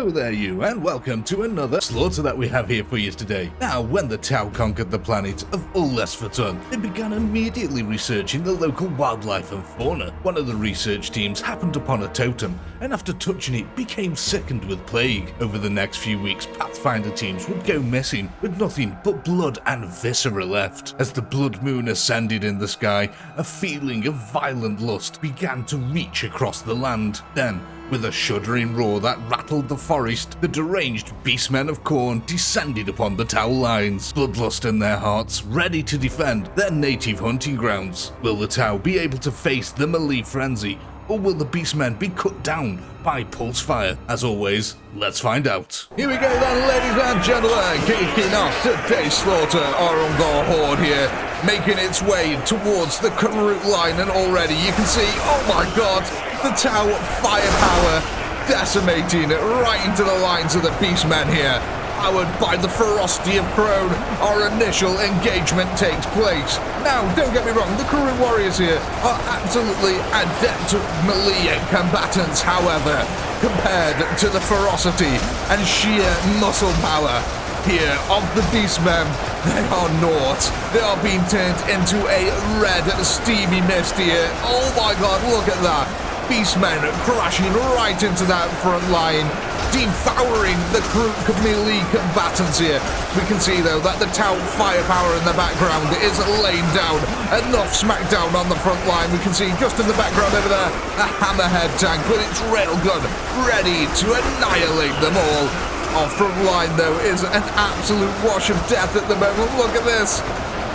Hello there you, and welcome to another slaughter that we have here for you today. Now, when the Tau conquered the planet of UlestVetun, they began immediately researching the local wildlife and fauna. One of the research teams happened upon a totem, and after touching it, became sickened with plague. Over the next few weeks, Pathfinder teams would go missing, with nothing but blood and viscera left. As the blood moon ascended in the sky, a feeling of violent lust began to reach across the land. Then, with a shuddering roar that rattled the forest, the deranged beastmen of Khorne descended upon the Tau lines, bloodlust in their hearts, ready to defend their native hunting grounds. Will the Tau be able to face the melee frenzy, or will the beastmen be cut down by pulse fire? As always, let's find out. Here we go then, ladies and gentlemen, kicking off today's slaughter, our Ungor horde here, making its way towards the Karut line, and already you can see, oh my god, the Tau firepower decimating right into the lines of the beastmen here. Powered by the ferocity of Khorne, our initial engagement takes place. Now, don't get me wrong, the Karut warriors here are absolutely adept melee combatants, however, compared to the ferocity and sheer muscle power here of the beastmen, they are naught. They are being turned into a red steamy mist here. Oh my god, look at that. Beastmen crashing right into that front line, devouring the melee combatants here. We can see though that the Tau firepower in the background is laying down enough smackdown on the front line. We can see just in the background over there a hammerhead tank with its railgun ready to annihilate them all. Our front line though is an absolute wash of death at the moment. Look at this.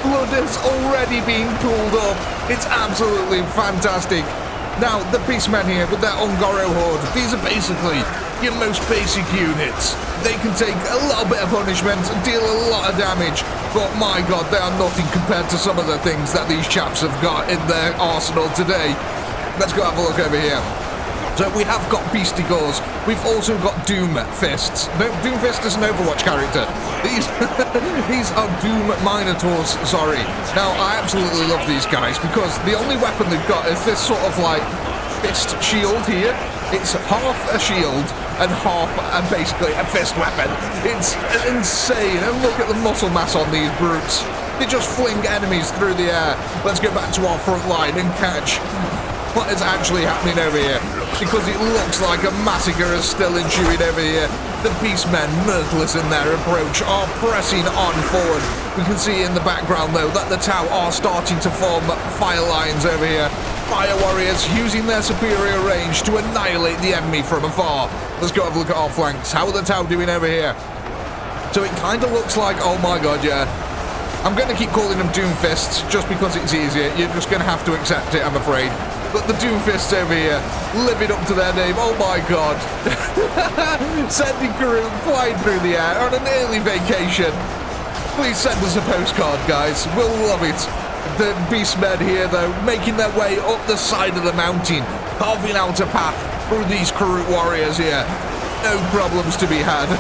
Blood is already being pulled up. It's absolutely fantastic. Now, the beastmen here with their Ungoro horde, these are basically your most basic units. They can take a little bit of punishment and deal a lot of damage, but my god, they are nothing compared to some of the things that these chaps have got in their arsenal today. Let's go have a look over here. So we have got Beastigores, we've also got Doom Fists. No, Doom Fist is an Overwatch character. These are Doom Minotaurs, sorry. Now, I absolutely love these guys because the only weapon they've got is this sort of like fist shield here. It's half a shield and half basically a fist weapon. It's insane, and look at the muscle mass on these brutes. They just fling enemies through the air. Let's go back to our front line and catch what is actually happening over here, because it looks like a massacre is still ensuing over here. The beastmen, mirthless in their approach, are pressing on forward. We can see in the background though that the Tau are starting to form fire lines over here. Fire warriors using their superior range to annihilate the enemy from afar. Let's go have a look at our flanks. How are the Tau doing over here? So it kind of looks like, oh my god, yeah, I'm going to keep calling them Doom Fists just because it's easier. You're just going to have to accept it, I'm afraid. But the Doom Fists over here, living up to their name. Oh my god. Sending Karut flying through the air on an early vacation. Please send us a postcard, guys. We'll love it. The beastmen here, though, making their way up the side of the mountain, carving out a path through these Karut warriors here. No problems to be had.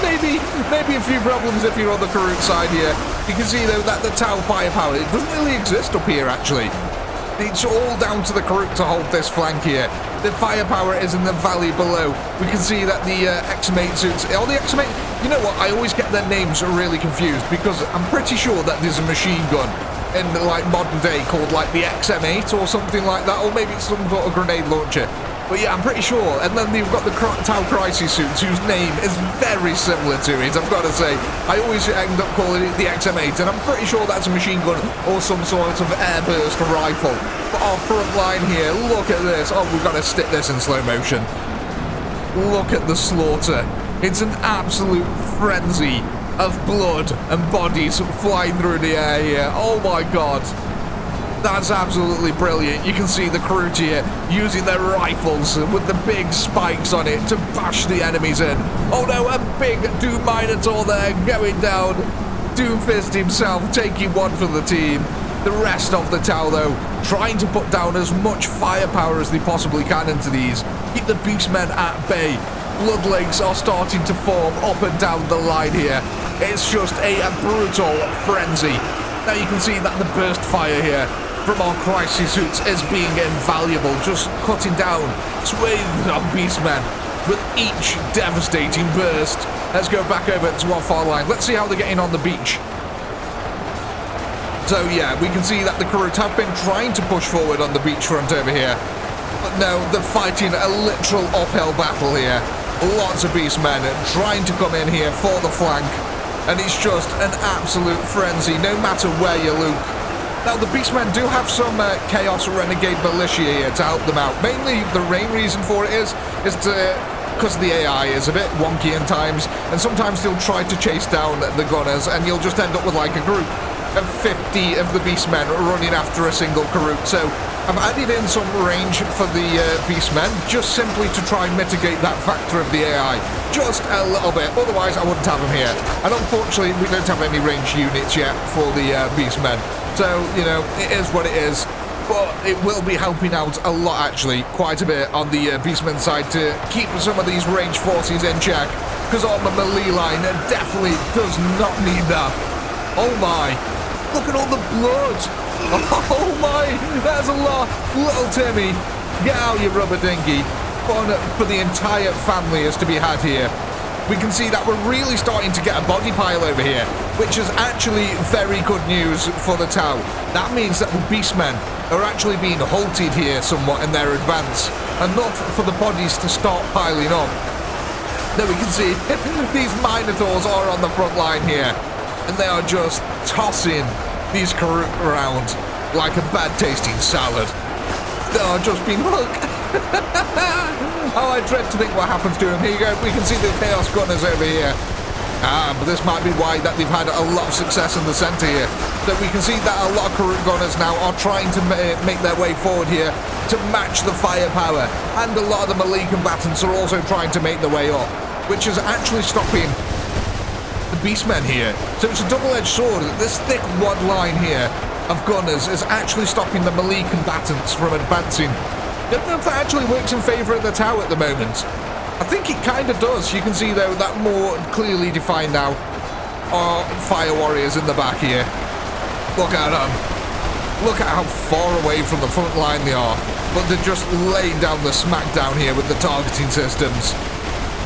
maybe a few problems if you're on the Karut side here. You can see, though, that the Tau firepower, it doesn't really exist up here, actually. It's all down to the Karut to hold this flank here. The firepower is in the valley below. We can see that the X-Mate suits, all the X-Mate, you know what, I always get their names really confused because I'm pretty sure that there's a machine gun in like modern day called like the XM8 or something like that, or maybe it's some sort of grenade launcher. But yeah, I'm pretty sure. And then you've got the Tau Crisis suits, whose name is very similar to it, I've got to say. I always end up calling it the XM8, and I'm pretty sure that's a machine gun or some sort of airburst rifle. But our front line here, look at this. Oh, we've got to stick this in slow motion. Look at the slaughter. It's an absolute frenzy of blood and bodies flying through the air here. Oh my god. That's absolutely brilliant. You can see the Karut here using their rifles with the big spikes on it to bash the enemies in. Oh no, a big Doom Minotaur there going down. Doomfist himself taking one for the team. The rest of the Tau, though, trying to put down as much firepower as they possibly can into these. Keep the beastmen at bay. Blood lakes are starting to form up and down the line here. It's just a brutal frenzy. Now you can see that the burst fire here from our crisis suits is being invaluable, just cutting down swathes of beastmen with each devastating burst. Let's go back over to our far line. Let's see how they're getting on the beach. So yeah, we can see that the Khornes have been trying to push forward on the beachfront over here. But no, they're fighting a literal uphill battle here. Lots of beastmen trying to come in here for the flank. And it's just an absolute frenzy, no matter where you look. Now, the beastmen do have some Chaos Renegade Militia here to help them out. Mainly, the main reason for it is because the AI is a bit wonky in times. And sometimes they'll try to chase down the gunners, and you'll just end up with like a group of 50 of the beastmen running after a single Khorne. So I've added in some range for the beastmen, just simply to try and mitigate that factor of the AI just a little bit. Otherwise, I wouldn't have them here. And unfortunately, we don't have any range units yet for the beastmen. So, you know, it is what it is. But it will be helping out a lot, actually, quite a bit on the beastmen side to keep some of these range forces in check. Because on the melee line, it definitely does not need that. Oh my. Look at all the blood. Oh my, that's a lot. Little Timmy, get out your rubber dinghy. Fun for the entire family is to be had here. We can see that we're really starting to get a body pile over here, which is actually very good news for the Tau. That means that the beastmen are actually being halted here somewhat in their advance. Enough for the bodies to start piling up. There we can see these Minotaurs are on the front line here. And they are just tossing these Khorne around like a bad-tasting salad. They are just being hooked. Oh, I dread to think what happens to him. Here you go. We can see the Chaos Gunners over here. But this might be why that they've had a lot of success in the centre here. So we can see that a lot of Khorne Gunners now are trying to make their way forward here to match the firepower. And a lot of the melee combatants are also trying to make their way up, which is actually stopping the beastmen here. So it's a double-edged sword. This thick wad line here of gunners is actually stopping the melee combatants from advancing. Don't know if that actually works in favour of the Tau at the moment. I think it kind of does. You can see though that more clearly defined now are fire warriors in the back here. Look at them. Look at how far away from the front line they are. But they're just laying down the smackdown here with the targeting systems,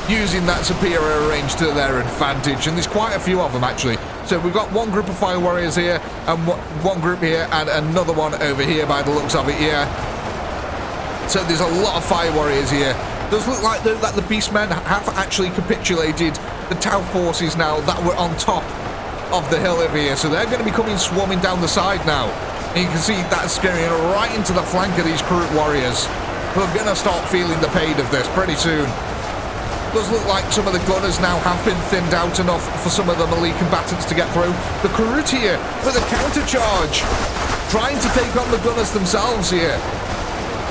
using that superior range to their advantage, and there's quite a few of them actually. So we've got one group of fire warriors here, and one group here, and another one over here by the looks of it here. So there's a lot of fire warriors here. Does look like though that the beastmen have actually capitulated the Tau forces now that were on top of the hill over here. So they're going to be coming swarming down the side now. And you can see that's scaring right into the flank of these Khorne warriors, who are going to start feeling the pain of this pretty soon. Does look like some of the gunners now have been thinned out enough for some of the melee combatants to get through. The Khorne here with a counter charge, trying to take on the gunners themselves here.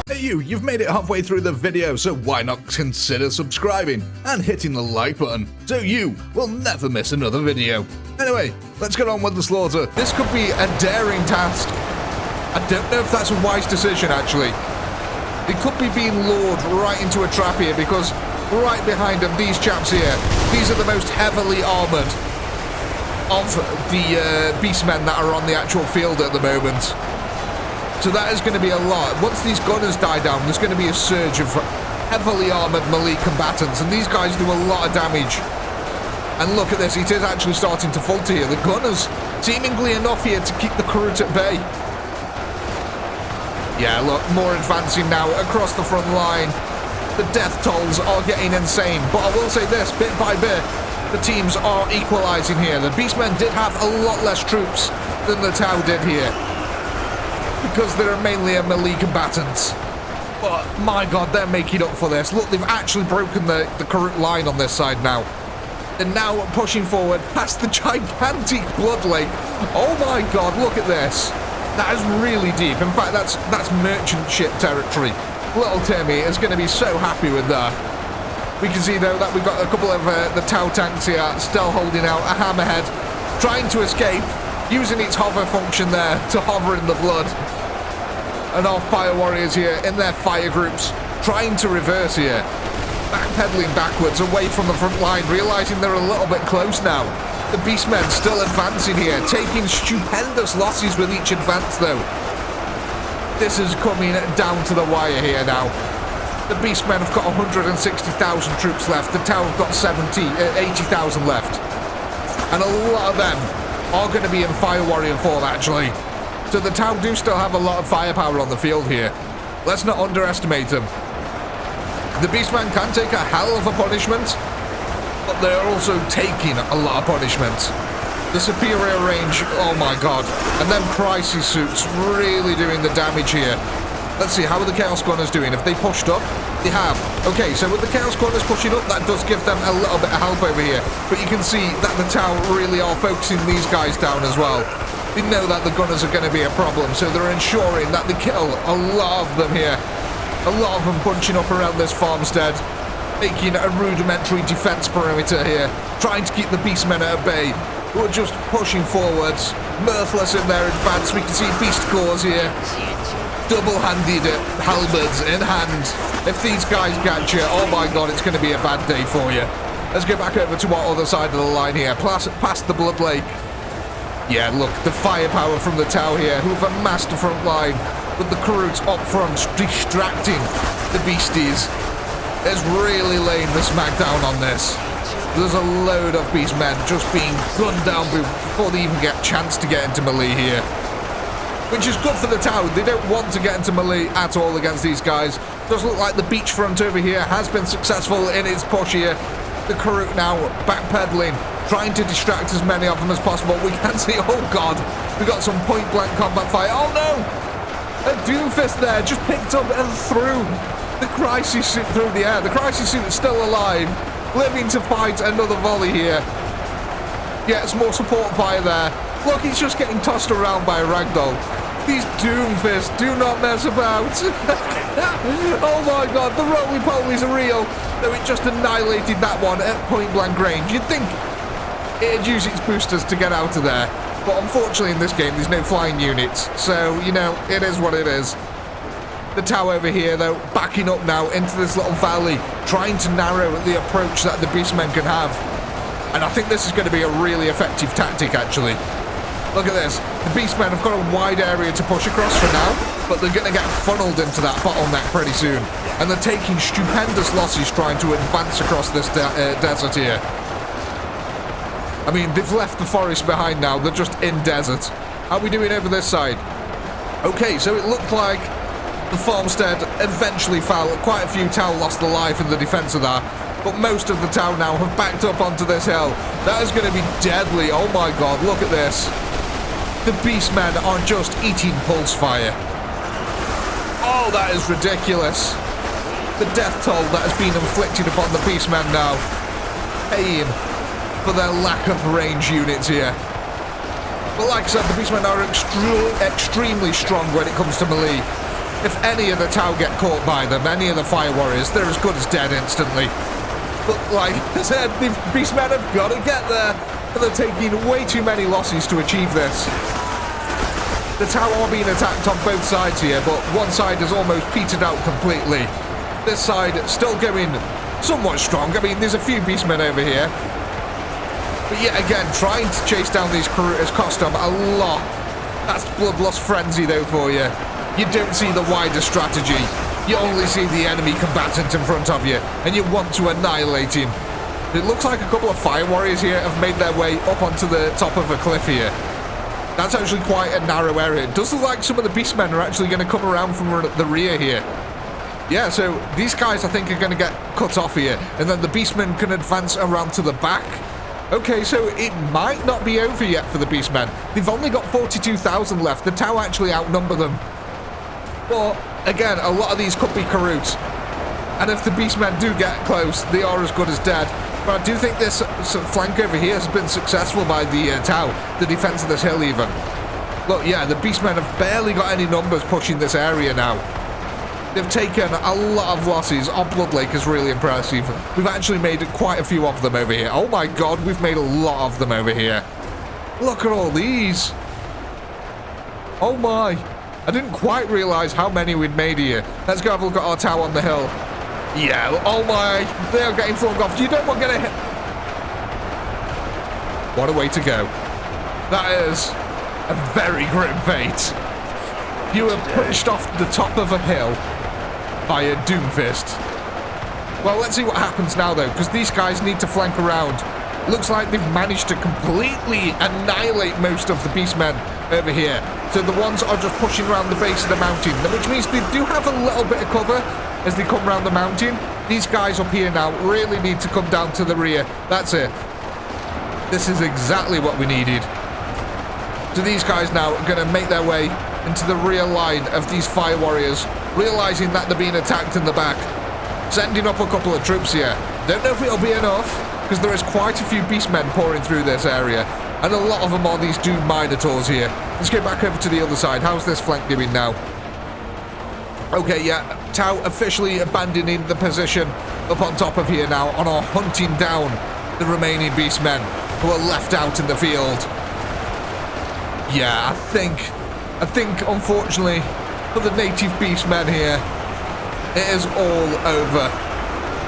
Hey you've made it halfway through the video, so why not consider subscribing and hitting the like button so you will never miss another video. Anyway, let's get on with the slaughter. This could be a daring task. I don't know if that's a wise decision actually. They could be being lured right into a trap here, because right behind them, these chaps here, these are the most heavily armoured of the beastmen that are on the actual field at the moment. So that is going to be a lot. Once these gunners die down, there's going to be a surge of heavily armoured melee combatants, and these guys do a lot of damage. And look at this, it is actually starting to falter here. The gunners, seemingly enough here to keep the Khorne at bay. Yeah, look, more advancing now across the front line. The death tolls are getting insane, but I will say this, bit by bit, the teams are equalising here. The beastmen did have a lot less troops than the Tau did here, because they're mainly a melee combatants. But my god, they're making up for this. Look, they've actually broken the current line on this side now. They're now pushing forward past the gigantic blood lake. Oh my god, look at this. That is really deep. In fact, that's merchant ship territory. Little Timmy is going to be so happy with that. We can see though that we've got a couple of the Tau tanks here still holding out a hammerhead, trying to escape, using its hover function there to hover in the blood. And our fire warriors here in their fire groups trying to reverse here, backpedaling backwards away from the front line, realizing they're a little bit close now. The beastmen still advancing here, taking stupendous losses with each advance though. This is coming down to the wire here now. The Beastmen have got 160,000 troops left. The Tau have got 80,000 left. And a lot of them are going to be in Fire Warrior form, actually. So the Tau do still have a lot of firepower on the field here. Let's not underestimate them. The Beastmen can take a hell of a punishment, but they're also taking a lot of punishment. The superior range, oh my god. And then crisis suits really doing the damage here. Let's see, how are the Chaos Gunners doing? Have they pushed up? They have. Okay, so with the Chaos Gunners pushing up, that does give them a little bit of help over here. But you can see that the Tau really are focusing these guys down as well. They know that the Gunners are going to be a problem, so they're ensuring that they kill a lot of them here. A lot of them punching up around this farmstead, making a rudimentary defense perimeter here, trying to keep the Beastmen at bay, who are just pushing forwards, mirthless in their advance. We can see Beast Cores here, double-handed halberds in hand. If these guys catch you, oh my god, it's going to be a bad day for you. Let's go back over to our other side of the line here, past the Blood Lake. Yeah, look, the firepower from the Tau here, who've amassed the front line, with the Karoots up front, distracting the Beasties. Is really laying the smackdown on this. There's a load of Beastmen just being gunned down before they even get a chance to get into melee here. Which is good for the Tau. They don't want to get into melee at all against these guys. Does look like the beachfront over here has been successful in its push here. The Karoot now backpedaling, trying to distract as many of them as possible. We can see, oh god, we got some point-blank combat fire. Oh no! A Doomfist there just picked up and threw the Crisis Suit through the air. The Crisis Suit is still alive, living to fight another volley here. Gets more support fire there. Look, he's just getting tossed around by a ragdoll. These Doomfists do not mess about. Oh my god, the roly-polies are real. Though it just annihilated that one at point-blank range. You'd think it'd use its boosters to get out of there. But unfortunately in this game, there's no flying units. So, you know, it is what it is. The Tau over here, though, backing up now into this little valley, trying to narrow the approach that the Beastmen can have. And I think this is going to be a really effective tactic, actually. Look at this. The Beastmen have got a wide area to push across for now, but they're going to get funneled into that bottleneck pretty soon. And they're taking stupendous losses trying to advance across this desert here. I mean, they've left the forest behind now. They're just in desert. How are we doing over this side? Okay, so it looked like the farmstead eventually fell. Quite a few Tau lost their life in the defense of that. But most of the Tau now have backed up onto this hill. That is going to be deadly. Oh my god, look at this. The Beastmen are just eating pulse fire. Oh, that is ridiculous. The death toll that has been inflicted upon the Beastmen now. Paying for their lack of range units here. But like I said, the Beastmen are extremely strong when it comes to melee. If any of the Tau get caught by them, any of the Fire Warriors, they're as good as dead instantly. But like I said, the Beastmen have got to get there, and they're taking way too many losses to achieve this. The Tau are being attacked on both sides here, but one side has almost petered out completely. This side still going somewhat strong. I mean, there's a few Beastmen over here. But yet again, trying to chase down these crew has cost them a lot. That's Bloodlust Frenzy though for you. You don't see the wider strategy. You only see the enemy combatant in front of you, and you want to annihilate him. It looks like a couple of Fire Warriors here have made their way up onto the top of a cliff here. That's actually quite a narrow area. It does look like some of the Beastmen are actually going to come around from the rear here. Yeah, so these guys I think are going to get cut off here, and then the Beastmen can advance around to the back. Okay, so it might not be over yet for the Beastmen. They've only got 42,000 left. The Tau actually outnumber them. But, again, a lot of these could be Karoots. And if the Beastmen do get close, they are as good as dead. But I do think this flank over here has been successful by the Tau, the defense of this hill even. Look, yeah, the Beastmen have barely got any numbers pushing this area now. They've taken a lot of losses. Our Blood Lake is really impressive. We've actually made quite a few of them over here. Oh my god, we've made a lot of them over here. Look at all these. Oh my. I didn't quite realise how many we'd made here. Let's go have a look at our Tau on the hill. Yeah, oh my. They are getting flung off. You don't want to get a hit. What a way to go. That is a very grim fate. You were pushed off the top of a hill by a Doomfist. Well, let's see what happens now, though, because these guys need to flank around. Looks like they've managed to completely annihilate most of the beastmen over here. So the ones are just pushing around the base of the mountain, which means they do have a little bit of cover as they come around the mountain. These guys up here now really need to come down to the rear. That's it. This is exactly what we needed. So these guys now are going to make their way into the rear line of these fire warriors, realizing that they're being attacked in the back. Sending up a couple of troops here. Don't know if it'll be enough, because there is quite a few beastmen pouring through this area, and a lot of them are these Doom Minotaurs here. Let's go back over to the other side. How's this flank doing now? Okay, yeah, Tau officially abandoning the position up on top of here now, and are hunting down the remaining beastmen who are left out in the field. Yeah, I think unfortunately for the native beastmen here, it is all over.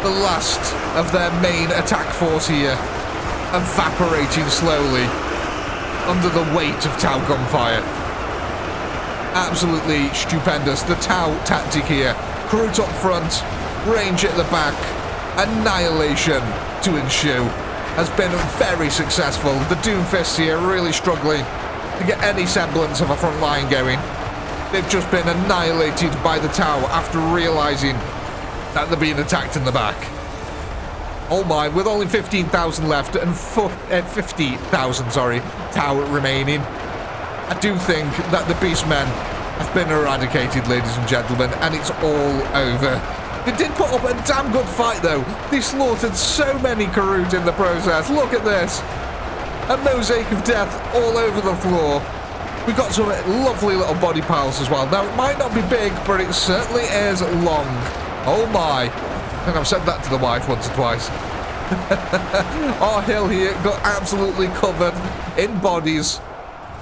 The last of their main attack force here evaporating slowly under the weight of Tau gunfire. Absolutely stupendous. The Tau tactic here. Recruit up front, range at the back, annihilation to ensue. Has been very successful. The Doomfists here really struggling to get any semblance of a front line going. They've just been annihilated by the Tau after realizing that they're being attacked in the back. Oh my, with only 15,000 left and 50,000, Tau remaining. I do think that the beastmen have been eradicated, ladies and gentlemen, and it's all over. They did put up a damn good fight, though. They slaughtered so many Karut in the process. Look at this. A mosaic of death all over the floor. We've got some lovely little body piles as well. Now, it might not be big, but it certainly is long. Oh my. I think I've said that to the wife once or twice. Our hill here got absolutely covered in bodies.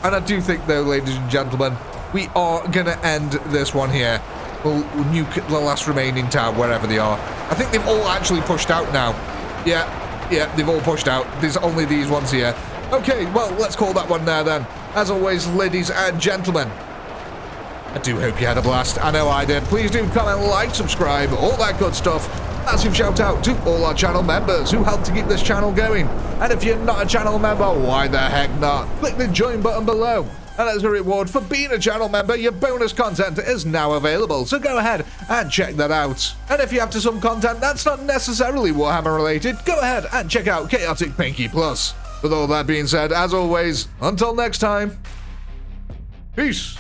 And I do think, though, ladies and gentlemen, we are going to end this one here. We'll nuke the last remaining town, wherever they are. I think they've all actually pushed out now. Yeah, they've all pushed out. There's only these ones here. Okay, well, let's call that one there then. As always, ladies and gentlemen, I do hope you had a blast. I know I did. Please do comment, like, subscribe, all that good stuff. Massive shout out to all our channel members who help to keep this channel going. And if you're not a channel member, why the heck not? Click the join button below. And as a reward for being a channel member, your bonus content is now available. So go ahead and check that out. And if you're after some content that's not necessarily Warhammer related, go ahead and check out Chaotic Pinky Plus. With all that being said, as always, until next time, peace.